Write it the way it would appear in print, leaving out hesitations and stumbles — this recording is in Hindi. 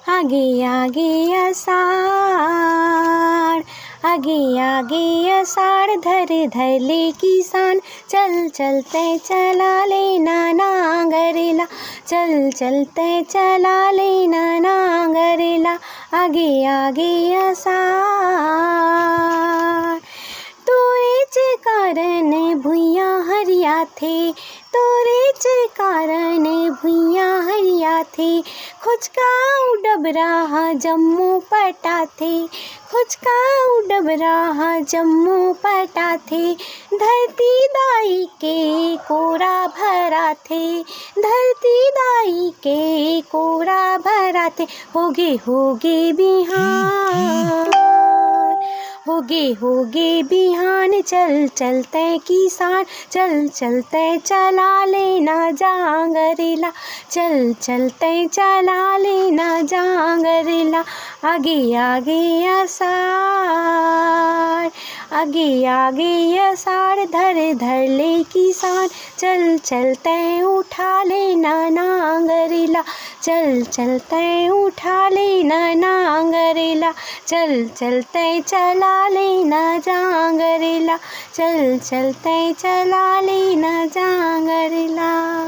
आगे आगे अषाढ़, आगे आगे अषाढ़ धर धर ले किसान, चल चलते चला लेना नांगरेला, चल चलते चला लेना नांगरेला, आगे आगे अषाढ़। तोरेच कारण भुइयाँ हरिया थे, तोरेच कारण भुइयाँ हरिया थे, खुचकाऊ डबराहा जम्मू पटा थे, खुचकाऊ डबराहा जम्मू पटा थे, धरती दाई के कोरा भरा थे, धरती दाई के कोरा भरा थे, होगे बिहान, होगे बिहान, चल चलते किसान, चल चलते चला लेना जांगरेला, चल चलते चला लेना जांगरेला, आगे आगे अषाढ़, आगे आगे अषाढ़ धर धर ले किसान, चल चलते उठा लेना नांगरेला, चल चलते उठा लेना नांगरेला, चल चलते चला लेना जांगरेला, चल चलते चला लेना जांगरेला।